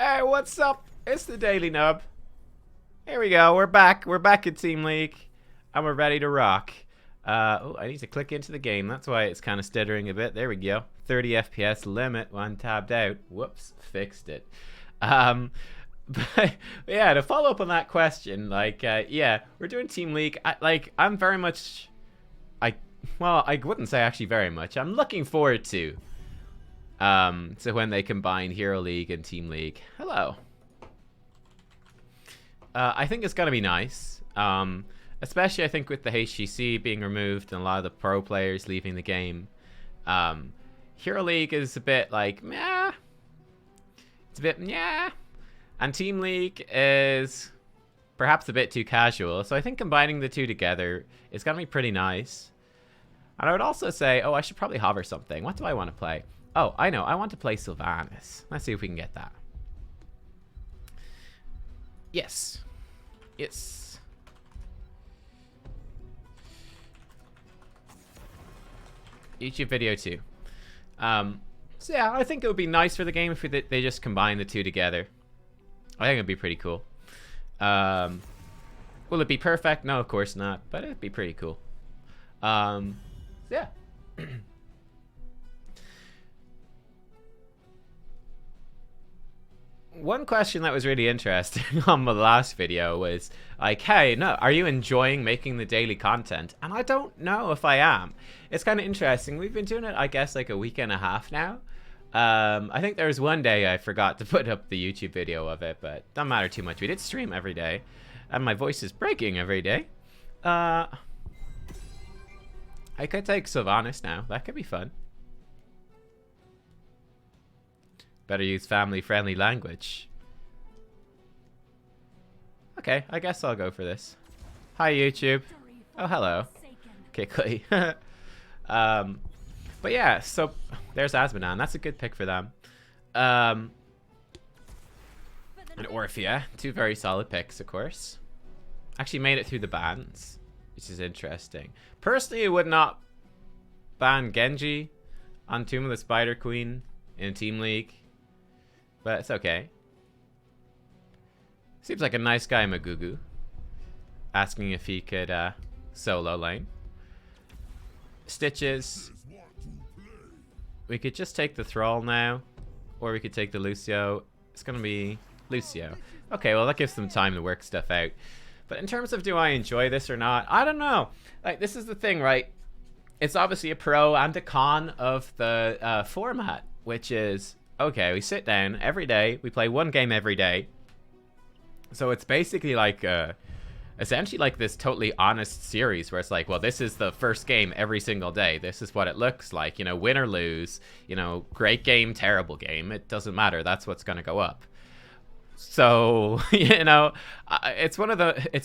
Hey, what's up? It's the Daily Nub. Here we go. We're back. We're back at Team League, and we're ready to rock. Oh, I need to click into the game. That's why it's kind of stuttering a bit. There we go. 30 FPS limit when tabbed out. Whoops, fixed it. But yeah, to follow up on that question, yeah, we're doing Team League. I'm very much, I wouldn't say actually very much. I'm looking forward to when they combine Hero League and Team League. Hello. I think it's gonna be nice. Especially I think with the HGC being removed and a lot of the pro players leaving the game. Hero League is a bit like meh. It's a bit meh. And Team League is perhaps a bit too casual. So I think combining the two together is gonna be pretty nice. And I would also say, oh, I should probably hover something. What do I want to play? Oh, I know. I want to play Sylvanas. Let's see if we can get that. Yes. Yes. YouTube video too. So yeah, I think it would be nice for the game if they just combine the two together. I think it'd be pretty cool. Will it be perfect? No, of course not. But it'd be pretty cool. Yeah. One question that was really interesting on my last video was like, hey, no, are you enjoying making the daily content? And I don't know if I am. It's kind of interesting. We've been doing it, I guess, like a week and a half now. I think there was one day I forgot to put up the YouTube video of it, but doesn't matter too much. We did stream every day, and my voice is breaking every day. I could take Sylvanas now. That could be fun. Better use family-friendly language. Okay, I guess I'll go for this. Hi, YouTube. Oh, hello. Quickly. But yeah, so there's Asmodan. That's a good pick for them. And Orphea. Two very solid picks, of course. Actually made it through the bans, which is interesting. Personally, I would not ban Genji on Tomb of the Spider Queen in Team League. But it's okay. Seems like a nice guy, Magugu. Asking if he could solo lane. Stitches. We could just take the Thrall now. Or we could take the Lucio. It's going to be Lucio. Okay, well that gives them time to work stuff out. But in terms of do I enjoy this or not, I don't know. Like, this is the thing, right? It's obviously a pro and a con of the format. Which is, okay, we sit down every day. We play one game every day. So it's basically like essentially like this totally honest series where it's like, well, this is the first game every single day. This is what it looks like, you know, win or lose, you know, great game, terrible game. It doesn't matter. That's what's going to go up. So, you know, it's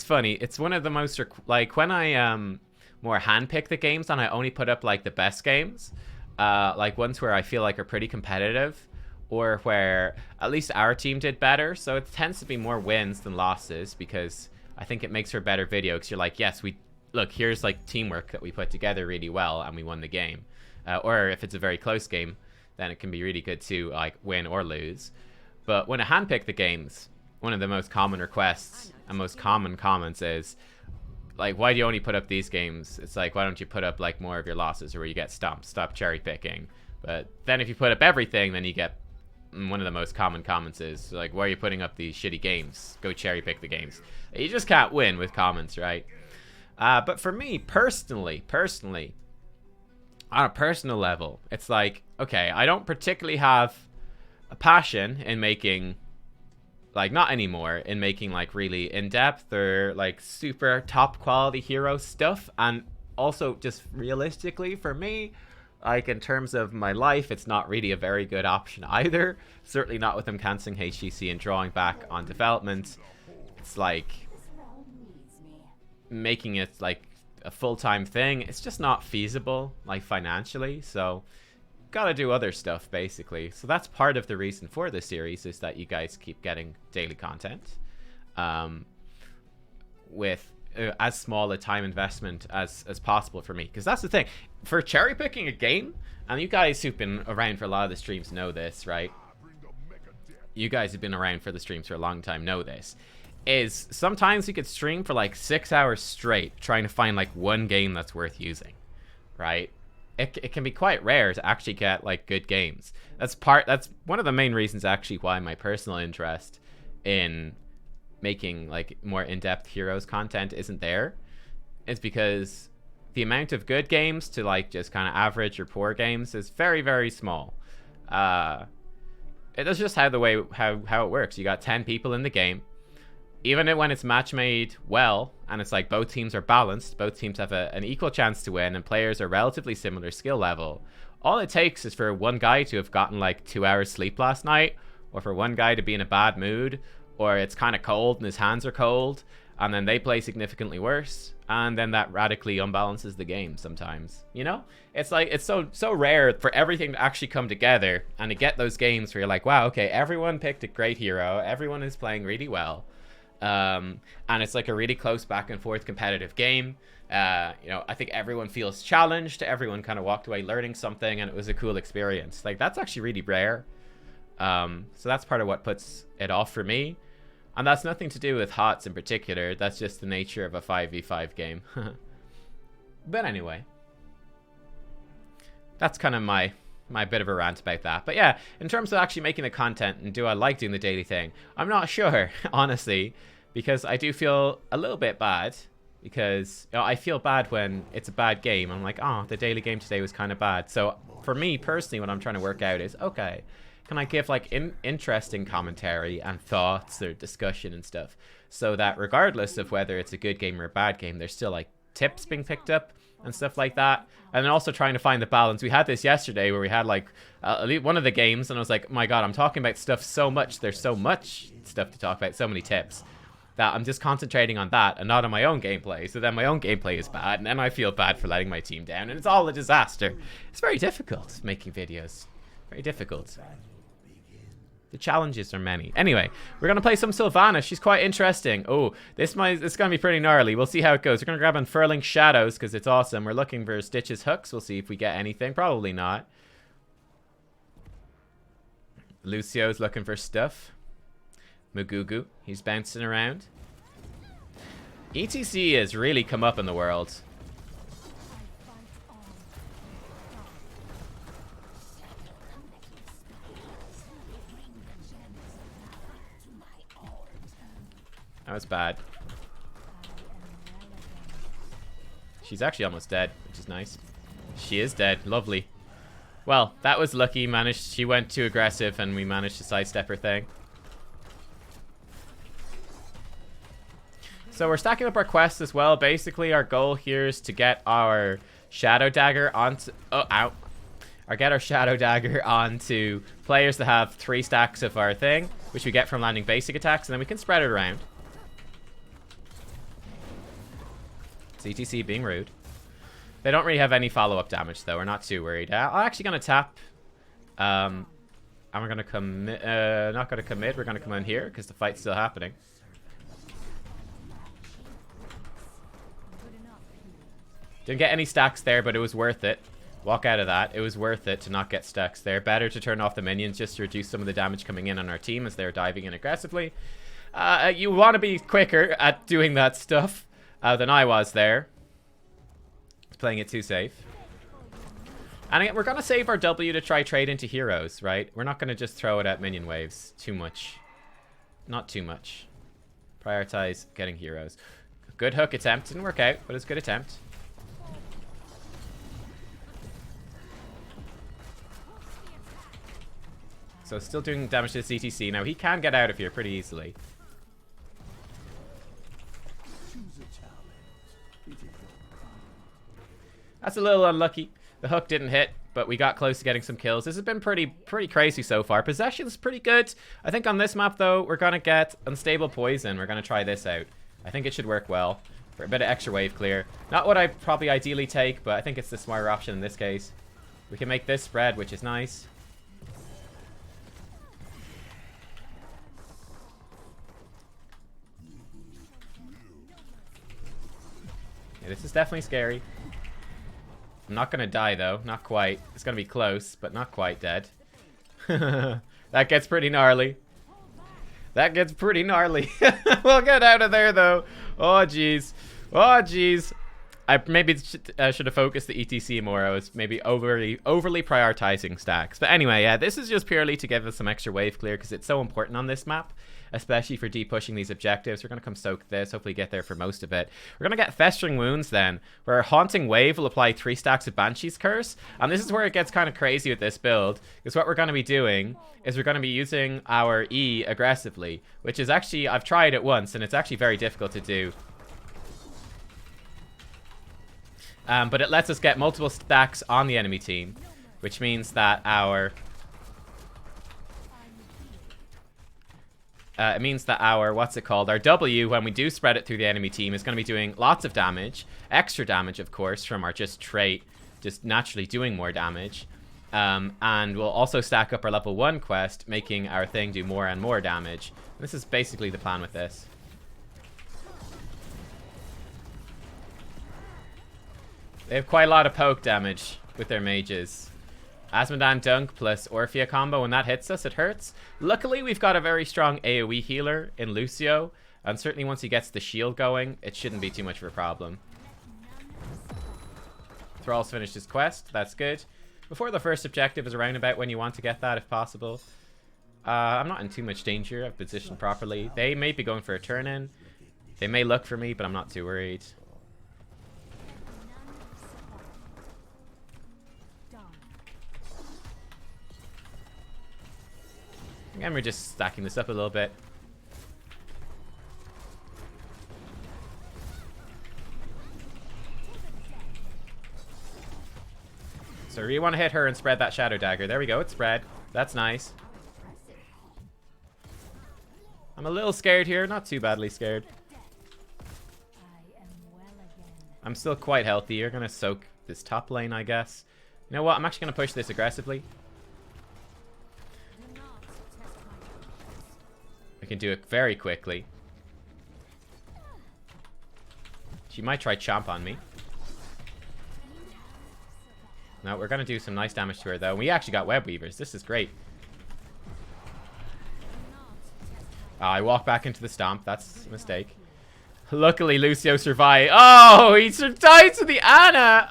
funny. It's one of the most, like when I more handpick the games and I only put up like the best games, like ones where I feel like are pretty competitive. Or where at least our team did better. So it tends to be more wins than losses because I think it makes for a better video because you're like, yes, look, here's like teamwork that we put together really well and we won the game. Or if it's a very close game, then it can be really good to like win or lose. But when I handpick the games, one of the most common requests and most common comments is like, why do you only put up these games? It's like, why don't you put up like more of your losses or where you get stumped? Stop cherry picking. But then if you put up everything, then you get one of the most common comments is like, why are you putting up these shitty games? Go cherry pick the games. You just can't win with comments, right? But for me personally, on a personal level, it's like, okay, I don't particularly have a passion in making, like, not anymore, in making like really in-depth or like super top quality hero stuff. And also just realistically for me, like, in terms of my life, it's not really a very good option either. Certainly not with them cancelling HGC and drawing back on development. It's like making it like a full-time thing. It's just not feasible, like, financially. So, gotta do other stuff, basically. So that's part of the reason for this series, is that you guys keep getting daily content. With as small a time investment as possible for me, because that's the thing for cherry picking a game, and you guys who've been around for a lot of the streams know this, right? you guys have been around for the streams for a long time know this, is sometimes you could stream for like 6 hours straight trying to find like one game that's worth using, right? It can be quite rare to actually get like good games. That's one of the main reasons actually why my personal interest in making like more in-depth heroes content isn't there. It's because the amount of good games to like just kind of average or poor games is very, very small. It is just how it works. You got 10 people in the game. Even when it's match made well, and it's like both teams are balanced, both teams have an equal chance to win, and players are relatively similar skill level, all it takes is for one guy to have gotten like 2 hours sleep last night, or for one guy to be in a bad mood, or it's kind of cold and his hands are cold, and then they play significantly worse, and then that radically unbalances the game sometimes. You know? It's like, it's so rare for everything to actually come together, and to get those games where you're like, wow, okay, everyone picked a great hero, everyone is playing really well. And it's like a really close back and forth competitive game. You know, I think everyone feels challenged. Everyone kind of walked away learning something, and it was a cool experience. Like, that's actually really rare. So that's part of what puts it off for me. And that's nothing to do with HOTS in particular. That's just the nature of a 5v5 game. But anyway, that's kind of my bit of a rant about that. But yeah, in terms of actually making the content and do I like doing the daily thing, I'm not sure, honestly, because I do feel a little bit bad, because you know, I feel bad when it's a bad game. I'm like, oh, the daily game today was kind of bad. So for me personally, what I'm trying to work out is, okay, can I give like interesting commentary and thoughts or discussion and stuff, so that regardless of whether it's a good game or a bad game, there's still like tips being picked up and stuff like that. And then also trying to find the balance. We had this yesterday where we had like one of the games, and I was like, my god, I'm talking about stuff so much, there's so much stuff to talk about, so many tips, that I'm just concentrating on that and not on my own gameplay. So then my own gameplay is bad, and then I feel bad for letting my team down, and it's all a disaster. It's very difficult making videos. Very difficult. The challenges are many. Anyway, we're going to play some Sylvanas. She's quite interesting. Oh, it's going to be pretty gnarly. We'll see how it goes. We're going to grab Unfurling Shadows because it's awesome. We're looking for Stitch's hooks. We'll see if we get anything. Probably not. Lucio's looking for stuff. Mugugu, he's bouncing around. ETC has really come up in the world. That was bad. She's actually almost dead, which is nice. She is dead. Lovely. Well, that was lucky. She went too aggressive, and we managed to sidestep her thing. So we're stacking up our quests as well. Basically, our goal here is to get our Shadow Dagger onto... Oh, ow. Or get our Shadow Dagger onto players that have 3 stacks of our thing, which we get from landing basic attacks, and then we can spread it around. CTC being rude. They don't really have any follow-up damage, though. We're not too worried. I'm actually going to tap. And we're going to commit. Not going to commit. We're going to come in here because the fight's still happening. Didn't get any stacks there, but it was worth it. Walk out of that. It was worth it to not get stacks there. Better to turn off the minions just to reduce some of the damage coming in on our team as they're diving in aggressively. You want to be quicker at doing that stuff than I was there. Playing it too safe. And again, we're going to save our W to try trade into heroes, right? We're not going to just throw it at minion waves too much. Not too much. Prioritize getting heroes. Good hook attempt. Didn't work out, but it's a good attempt. So still doing damage to the CTC. Now he can get out of here pretty easily. That's a little unlucky. The hook didn't hit, but we got close to getting some kills. This has been pretty crazy so far. Possession's pretty good. I think on this map, though, we're going to get Unstable Poison. We're going to try this out. I think it should work well for a bit of extra wave clear. Not what I'd probably ideally take, but I think it's the smarter option in this case. We can make this spread, which is nice. Yeah, this is definitely scary. I'm not going to die, though. Not quite. It's going to be close, but not quite dead. That gets pretty gnarly. That gets pretty gnarly. We'll get out of there, though. Oh, jeez. Oh, jeez. I maybe should have focused the ETC more. I was maybe overly prioritizing stacks. But anyway, yeah, this is just purely to give us some extra wave clear because it's so important on this map, especially for de-pushing these objectives. We're going to come soak this, hopefully get there for most of it. We're going to get Festering Wounds then, where Haunting Wave will apply 3 stacks of Banshee's Curse. And this is where it gets kind of crazy with this build, because what we're going to be doing is we're going to be using our E aggressively, which is actually, I've tried it once, and it's actually very difficult to do. But it lets us get multiple stacks on the enemy team, which means that our... what's it called? Our W, when we do spread it through the enemy team, is going to be doing lots of damage. Extra damage, of course, from our just trait, just naturally doing more damage. And we'll also stack up our level 1 quest, making our thing do more and more damage. And this is basically the plan with this. They have quite a lot of poke damage with their mages. Asmodan Dunk plus Orphea combo, when that hits us, it hurts. Luckily, we've got a very strong AoE healer in Lucio, and certainly once he gets the shield going, it shouldn't be too much of a problem. Thrall's finished his quest, that's good. Before the first objective is around about when you want to get that, if possible. I'm not in too much danger, I've positioned properly. They may be going for a turn-in. They may look for me, but I'm not too worried. And we're just stacking this up a little bit. So we want to hit her and spread that Shadow Dagger. There we go, it's spread. That's nice. I'm a little scared here, not too badly scared. I'm still quite healthy. You're going to soak this top lane, I guess. You know what, I'm actually going to push this aggressively. Can do it very quickly. She might try chomp on me. No, we're gonna do some nice damage to her though. We actually got web weavers. This is great. I walk back into the stomp. That's a mistake. Luckily, Lucio survived. Oh, he died to the Ana.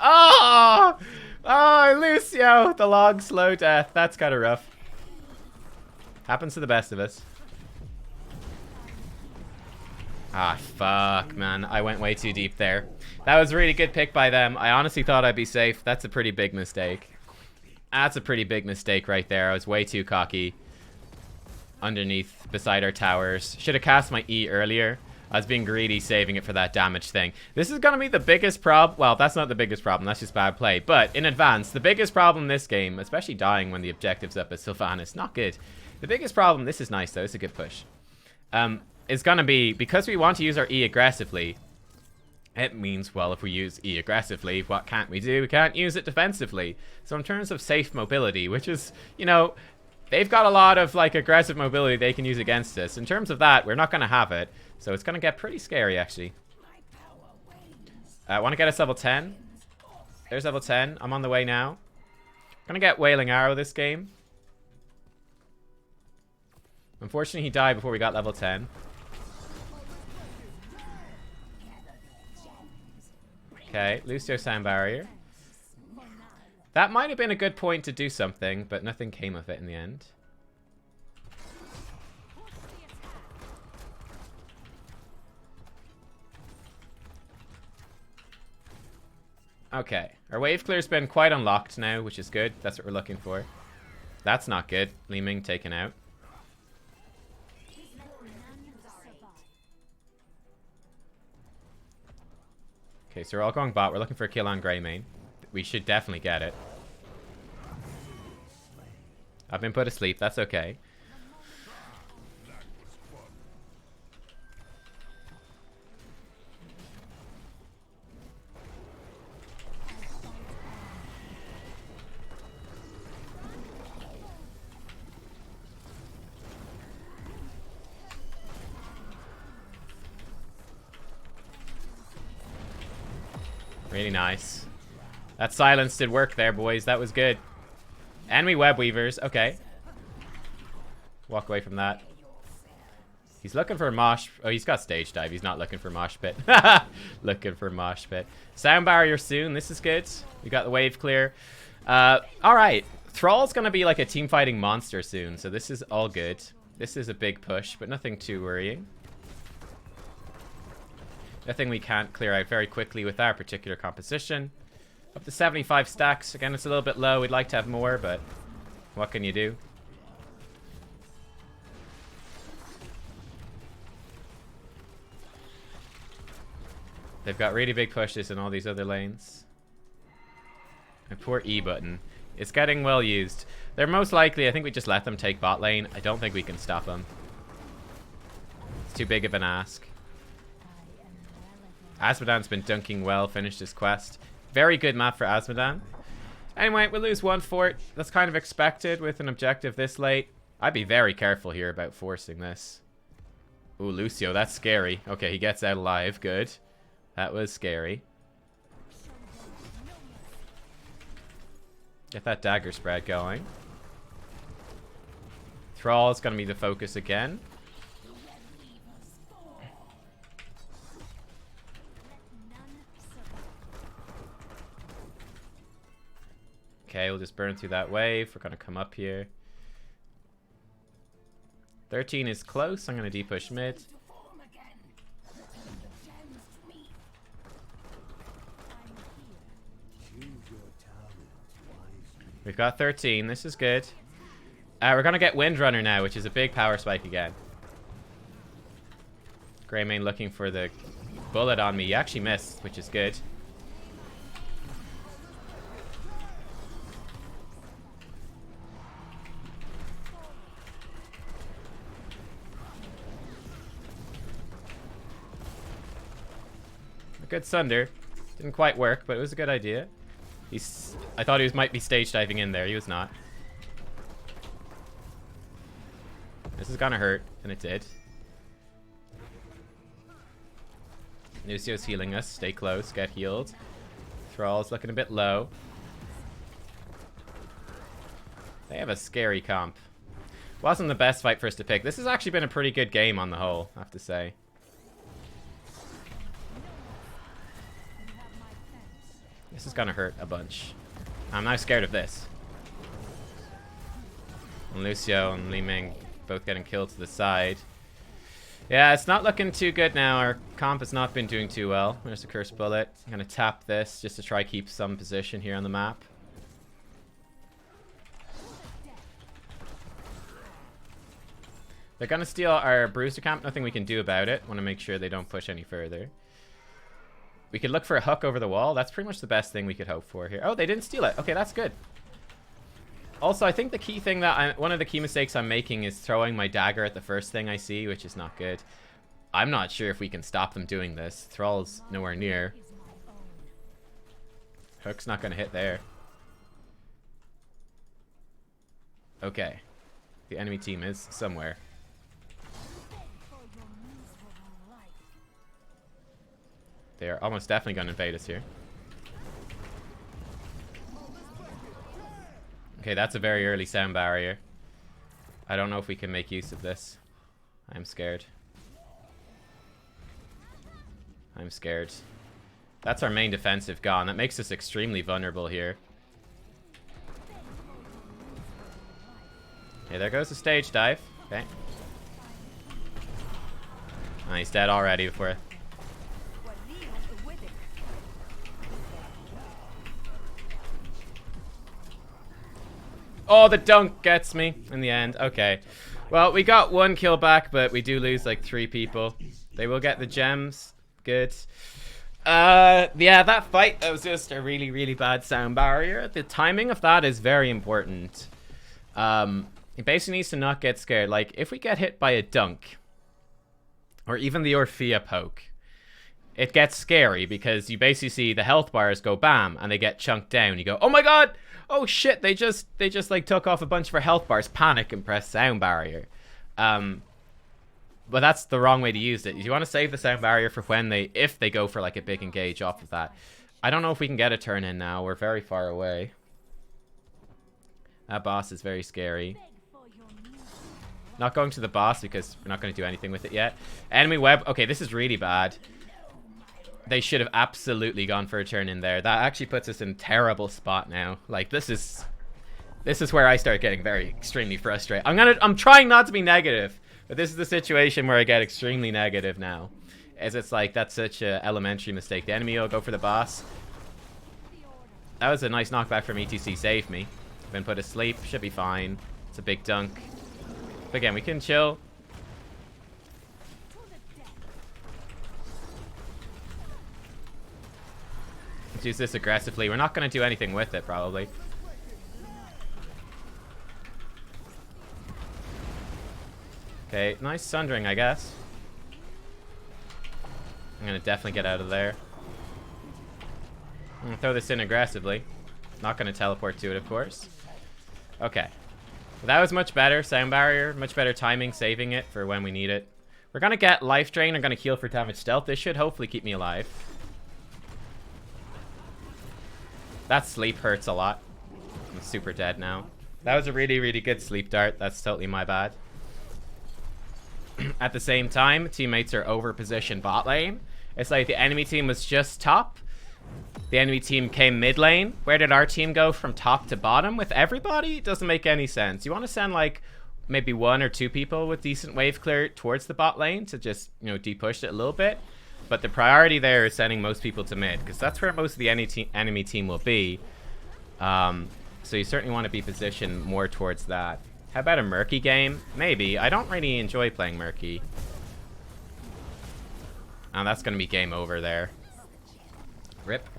Oh, Lucio, the long slow death. That's kind of rough. Happens to the best of us. Ah, fuck, man. I went way too deep there. That was a really good pick by them. I honestly thought I'd be safe. That's a pretty big mistake. That's a pretty big mistake right there. I was way too cocky. Underneath, beside our towers. Should have cast my E earlier. I was being greedy, saving it for that damage thing. This is going to be the biggest problem. Well, that's not the biggest problem. That's just bad play. But in advance, the biggest problem this game, especially dying when the objective's up as Sylvanas, not good. The biggest problem, this is nice though. It's a good push. Is going to be, because we want to use our E aggressively, it means, well, if we use E aggressively, what can't we do? We can't use it defensively. So in terms of safe mobility, which is, you know, they've got a lot of, like, aggressive mobility they can use against us. In terms of that, we're not going to have it. So it's going to get pretty scary, actually. I want to get us level 10. There's level 10. I'm on the way now. Going to get Wailing Arrow this game. Unfortunately, he died before we got level 10. Okay, Lucio Sound Barrier. That might have been a good point to do something, but nothing came of it in the end. Okay, our wave clear's been quite unlocked now, which is good. That's what we're looking for. That's not good. Li Ming taken out. Okay, so we're all going bot. We're looking for a kill on Greymane. We should definitely get it. I've been put asleep. That's okay. Really nice. That silence did work there, boys. That was good. Enemy web weavers. Okay. Walk away from that. He's looking for mosh. Oh, he's got stage dive. He's not looking for mosh pit. Looking for mosh pit. Sound barrier soon. This is good. We got the wave clear. All right. Thrall's going to be like a team fighting monster soon. So this is all good. This is a big push, but nothing too worrying. Nothing we can't clear out very quickly with our particular composition. Up to 75 stacks. Again, it's a little bit low. We'd like to have more, but what can you do? They've got really big pushes in all these other lanes. And poor E button. It's getting well used. They're most likely, I think we just let them take bot lane. I don't think we can stop them. It's too big of an ask. Asmodan's been dunking well, finished his quest. Very good map for Asmodan. Anyway, we'll lose one fort. That's kind of expected with an objective this late. I'd be very careful here about forcing this. Ooh, Lucio, that's scary. Okay, he gets out alive. Good. That was scary. Get that dagger spread going. Thrall is going to be the focus again. Okay, we'll just burn through that wave. We're going to come up here. 13 is close. I'm going to depush mid. We've got 13. This is good. We're going to get Windrunner now, which is a big power spike again. Greymane looking for the bullet on me. He actually missed, which is good. A good Sunder. Didn't quite work, but it was a good idea. I thought he might be stage diving in there. He was not. This is gonna hurt, and it did. Lucio's healing us. Stay close. Get healed. Thrall's looking a bit low. They have a scary comp. Wasn't the best fight for us to pick. This has actually been a pretty good game on the whole, I have to say. This is gonna hurt a bunch. I'm now scared of this. And Lucio and Li Ming both getting killed to the side. Yeah, it's not looking too good now. Our comp has not been doing too well. There's a cursed bullet. I'm gonna tap this just to try keep some position here on the map. They're gonna steal our Bruiser camp. Nothing we can do about it. Want to make sure they don't push any further. We could look for a hook over the wall. That's pretty much the best thing we could hope for here. Oh, they didn't steal it. Okay, that's good. Also, I think the key thing that one of the key mistakes I'm making is throwing my dagger at the first thing I see, which is not good. I'm not sure if we can stop them doing this. Thrall's nowhere near. Hook's not going to hit there. Okay. The enemy team is somewhere. They are almost definitely going to invade us here. Okay, that's a very early sound barrier. I don't know if we can make use of this. I'm scared. I'm scared. That's our main defensive gone. That makes us extremely vulnerable here. Okay, there goes the stage dive. Okay. Oh, he's dead already before... Oh, the dunk gets me in the end. Okay. Well, we got one kill back, but we do lose like 3 people. They will get the gems. Good. Yeah, that fight, that was just a really, really bad sound barrier. The timing of that is very important. He basically needs to not get scared. Like, if we get hit by a dunk, or even the Orphea poke, it gets scary because you basically see the health bars go bam, and they get chunked down. You go, oh my god! Oh shit, they just like took off a bunch of our health bars, panic and press sound barrier. But that's the wrong way to use it. You want to save the sound barrier for when if they go for like a big engage off of that. I don't know if we can get a turn in now. We're very far away. That boss is very scary. Not going to the boss because we're not going to do anything with it yet. Enemy web. Okay, this is really bad. They should have absolutely gone for a turn in there. That actually puts us in a terrible spot now. Like, this is where I start getting extremely frustrated. I'm trying not to be negative, but this is the situation where I get extremely negative now. As it's like, that's such an elementary mistake. The enemy will go for the boss. That was a nice knockback from ETC. Saved me. Been put asleep. Should be fine. It's a big dunk. But again, we can chill. Let's use this aggressively. We're not going to do anything with it, probably. Okay, nice sundering, I guess. I'm going to definitely get out of there. I'm going to throw this in aggressively. Not going to teleport to it, of course. Okay. Well, that was much better. Sound barrier. Much better timing, saving it for when we need it. We're going to get life drain. I'm going to heal for damage stealth. This should hopefully keep me alive. That sleep hurts a lot. I'm super dead now. That was a really, really good sleep dart. That's totally my bad. At the same time, teammates are over positioned bot lane. It's like the enemy team was just top. The enemy team came mid lane. Where did our team go from top to bottom with everybody? It doesn't make any sense. You want to send like maybe 1 or 2 people with decent wave clear towards the bot lane to just, you know, de-push it a little bit. But the priority there is sending most people to mid, because that's where most of the enemy team will be. So you certainly want to be positioned more towards that. How about a Murky game? Maybe. I don't really enjoy playing Murky. And that's going to be game over there. Rip.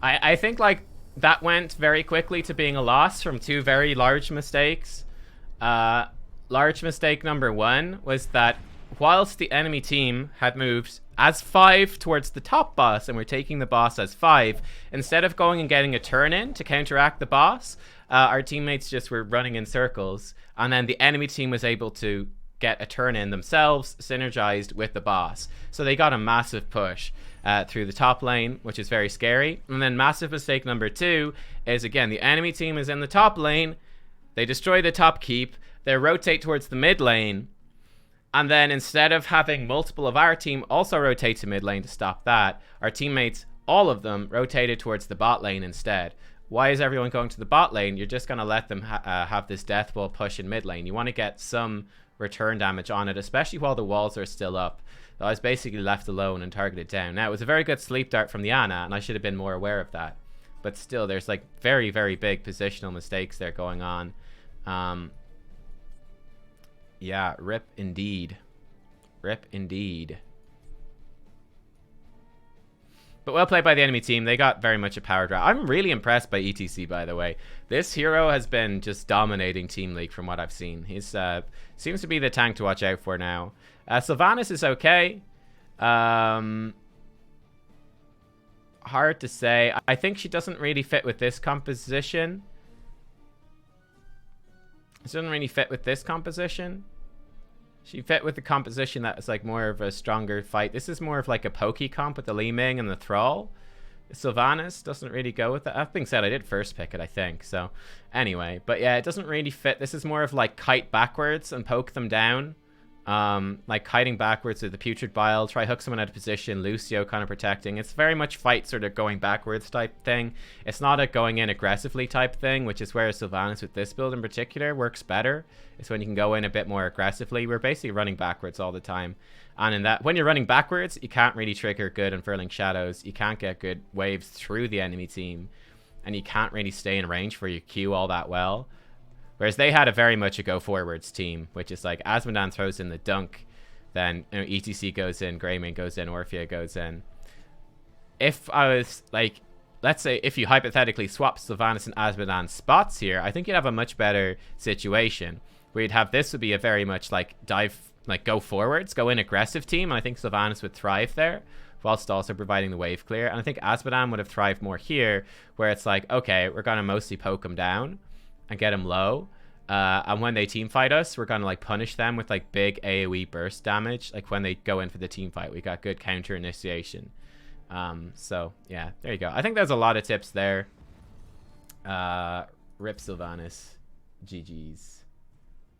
I think, like, that went very quickly to being a loss from 2 very large mistakes. Large mistake number 1 was that whilst the enemy team had moved as 5 towards the top boss and we're taking the boss as 5, instead of going and getting a turn in to counteract the boss, our teammates just were running in circles, and then the enemy team was able to get a turn in themselves, synergized with the boss. So they got a massive push through the top lane, which is very scary. And then massive mistake number 2 is, again, the enemy team is in the top lane, they destroy the top keep, they rotate towards the mid lane, and then instead of having multiple of our team also rotate to mid lane to stop that, our teammates, all of them, rotated towards the bot lane instead. Why is everyone going to the bot lane? You're just going to let them have this death ball push in mid lane. You want to get some return damage on it, especially while the walls are still up. So I was basically left alone and targeted down. Now, it was a very good sleep dart from the Ana, and I should have been more aware of that. But still, there's like very, very big positional mistakes there going on. Yeah, rip indeed. Rip indeed. But well played by the enemy team. They got very much a power drop. I'm really impressed by ETC, by the way. This hero has been just dominating Team League from what I've seen. He's seems to be the tank to watch out for now. Sylvanas is okay. Hard to say. I think she doesn't really fit with this composition. She doesn't really fit with this composition. She fit with the composition that is like more of a stronger fight. This is more of like a pokey comp with the Li Ming and the Thrall. Sylvanas doesn't really go with that. That being said, I did first pick it, I think. So anyway, but yeah, it doesn't really fit. This is more of like kite backwards and poke them down. Like kiting backwards with the Putrid Bile, try hook someone out of position, Lucio kind of protecting. It's very much fight sort of going backwards type thing. It's not a going in aggressively type thing, which is where Sylvanas with this build in particular works better. It's when you can go in a bit more aggressively. We're basically running backwards all the time. And in that, when you're running backwards, you can't really trigger good Unfurling Shadows. You can't get good waves through the enemy team. And you can't really stay in range for your Q all that well. Whereas they had a very much a go forwards team, which is like Azmodan throws in the dunk, then you know, ETC goes in, Greymane goes in, Orphea goes in. If I was like, let's say if you hypothetically swap Sylvanas and Azmodan spots here, I think you'd have a much better situation where you'd have this would be a very much like dive, like go forwards, go in aggressive team, and I think Sylvanas would thrive there, whilst also providing the wave clear. And I think Azmodan would have thrived more here, where it's like, okay, we're gonna mostly poke him down and get him low, and when they team fight us, we're gonna like punish them with like big AoE burst damage. Like when they go in for the team fight, we got good counter initiation. So yeah, there you go. I think there's a lot of tips there. Rip Sylvanas, GG's.